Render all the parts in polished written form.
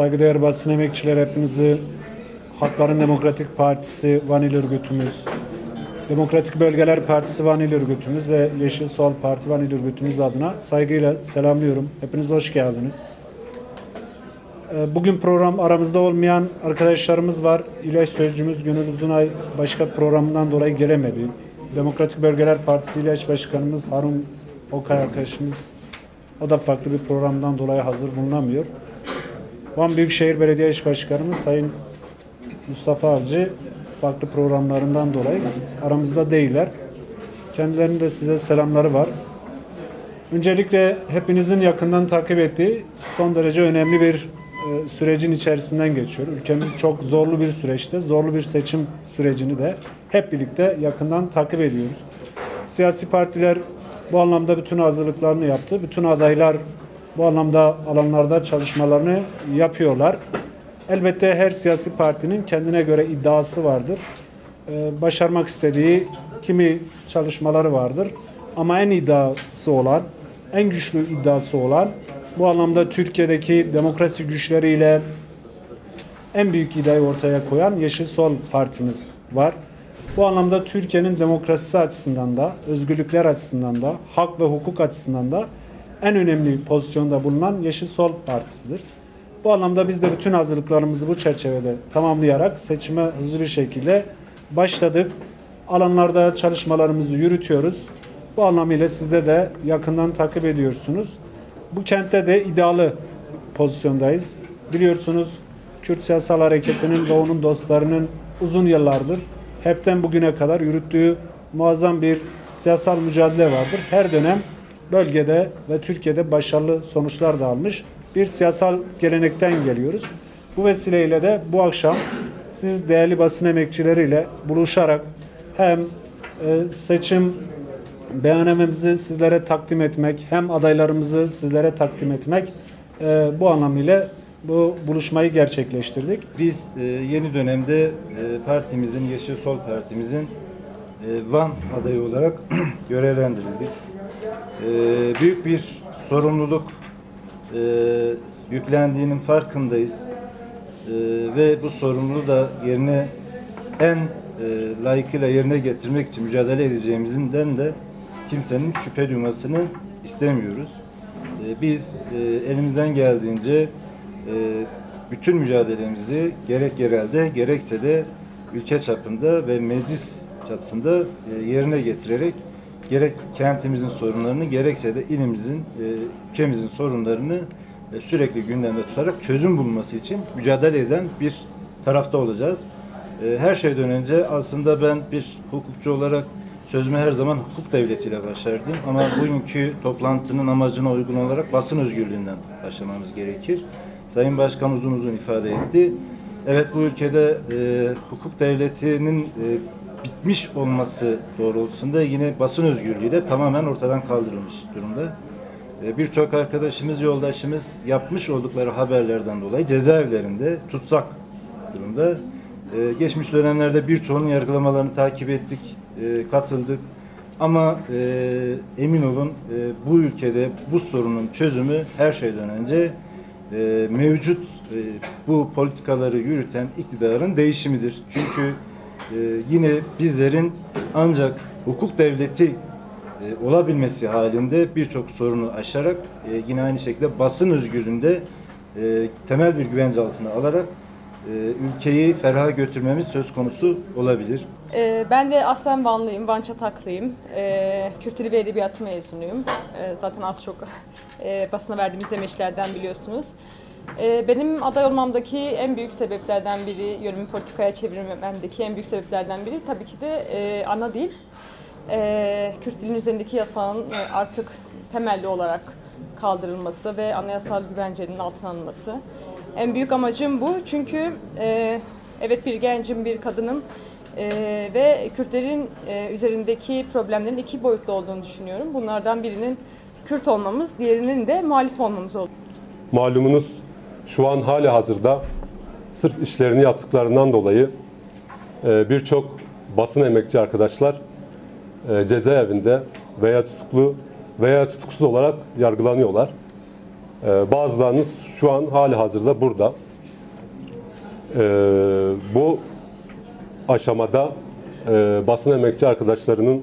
Saygıdeğer basın emekçiler, hepinizi Halkların Demokratik Partisi Vanil Örgütümüz, Demokratik Bölgeler Partisi Vanil Örgütümüz ve Yeşil Sol Parti Vanil Örgütümüz adına saygıyla selamlıyorum. Hepiniz hoş geldiniz. Bugün program aramızda olmayan arkadaşlarımız var. İlaç Sözcümüz Gönül Uzunay başka programından dolayı gelemedi. Demokratik Bölgeler Partisi İlaç Başkanımız Harun Okay arkadaşımız, o da farklı bir programdan dolayı hazır bulunamıyor. Van Büyükşehir Belediye İş Başkanımız Sayın Mustafa Avcı farklı programlarından dolayı aramızda değiller. Kendilerinin de size selamları var. Öncelikle hepinizin yakından takip ettiği son derece önemli bir sürecin içerisinden geçiyor. Ülkemiz çok zorlu bir süreçte, zorlu bir seçim sürecini de hep birlikte yakından takip ediyoruz. Siyasi partiler bu anlamda bütün hazırlıklarını yaptı. Bütün adaylar bu anlamda alanlarda çalışmalarını yapıyorlar. Elbette her siyasi partinin kendine göre iddiası vardır. Başarmak istediği kimi çalışmaları vardır. Ama en iddiası olan, en güçlü iddiası olan, bu anlamda Türkiye'deki demokrasi güçleriyle en büyük iddiayı ortaya koyan Yeşil Sol Partimiz var. Bu anlamda Türkiye'nin demokrasisi açısından da, özgürlükler açısından da, hak ve hukuk açısından da en önemli pozisyonda bulunan Yeşil Sol Partisi'dir. Bu anlamda biz de bütün hazırlıklarımızı bu çerçevede tamamlayarak seçime hızlı bir şekilde başladık. Alanlarda çalışmalarımızı yürütüyoruz. Bu anlamıyla sizde de yakından takip ediyorsunuz. Bu kentte de iddialı pozisyondayız. Biliyorsunuz Kürt Siyasal Hareketi'nin ve onun dostlarının uzun yıllardır hepten bugüne kadar yürüttüğü muazzam bir siyasal mücadele vardır. Her dönem bölgede ve Türkiye'de başarılı sonuçlar da almış bir siyasal gelenekten geliyoruz. Bu vesileyle de bu akşam siz değerli basın emekçileriyle buluşarak hem seçim beyannamemizi sizlere takdim etmek, hem adaylarımızı sizlere takdim etmek, bu anlamıyla bu buluşmayı gerçekleştirdik. Biz yeni dönemde partimizin, Yeşil Sol Partimizin Van adayı olarak görevlendirildik. Büyük bir sorumluluk yüklendiğinin farkındayız. Ve bu sorumluluğu da yerine en layıkıyla yerine getirmek için mücadele edeceğimizden de kimsenin şüphe duymasını istemiyoruz. Biz elimizden geldiğince bütün mücadelemizi gerek yerelde gerekse de ülke çapında ve meclis çatısında yerine getirerek gerek kentimizin sorunlarını gerekse de ilimizin, ülkemizin sorunlarını sürekli gündemde tutarak çözüm bulunması için mücadele eden bir tarafta olacağız. Her şeyden önce aslında ben bir hukukçu olarak sözüme her zaman hukuk devletiyle başlardım. Ama bugünkü toplantının amacına uygun olarak basın özgürlüğünden başlamamız gerekir. Sayın Başkan uzun uzun ifade etti. Evet, bu ülkede hukuk devletinin bitmiş olması doğrultusunda yine basın özgürlüğü de tamamen ortadan kaldırılmış durumda. Birçok arkadaşımız, yoldaşımız yapmış oldukları haberlerden dolayı cezaevlerinde tutsak durumda. Geçmiş dönemlerde birçoğunun yargılamalarını takip ettik, katıldık. Ama emin olun bu ülkede bu sorunun çözümü her şeyden önce mevcut bu politikaları yürüten iktidarın değişimidir. Çünkü yine bizlerin ancak hukuk devleti olabilmesi halinde birçok sorunu aşarak yine aynı şekilde basın özgürlüğünde temel bir güvence altına alarak ülkeyi ferha götürmemiz söz konusu olabilir. Ben de aslen Vanlıyım, Van Çataklıyım. Kürt Dili ve Edebiyatı mezunuyum. Zaten az çok basına verdiğimiz demeçlerden biliyorsunuz. Benim aday olmamdaki en büyük sebeplerden biri, yönümü politikaya çevirmemdeki en büyük sebeplerden biri tabii ki de ana dil. Kürt dilinin üzerindeki yasağın artık temelli olarak kaldırılması ve anayasal güvencenin altına alınması. En büyük amacım bu, çünkü evet, bir gencim, bir kadınım ve Kürtlerin üzerindeki problemlerin iki boyutlu olduğunu düşünüyorum. Bunlardan birinin Kürt olmamız, diğerinin de muhalif olmamız oldu. Malumunuz şu an halihazırda sırf işlerini yaptıklarından dolayı birçok basın emekçi arkadaşlar cezaevinde veya tutuklu veya tutuksuz olarak yargılanıyorlar. Bazılarınız şu an hali hazırda burada. Bu aşamada basın emekçi arkadaşlarının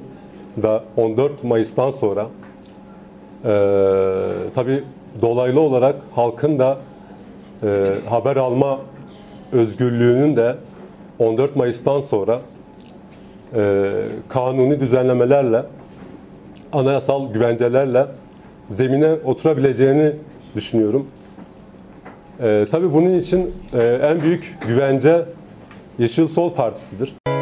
da 14 Mayıs'tan sonra tabii dolaylı olarak halkın da haber alma özgürlüğünün de 14 Mayıs'tan sonra kanuni düzenlemelerle, anayasal güvencelerle zemine oturabileceğini düşünüyorum. Tabii bunun için en büyük güvence Yeşil Sol Partisi'dir.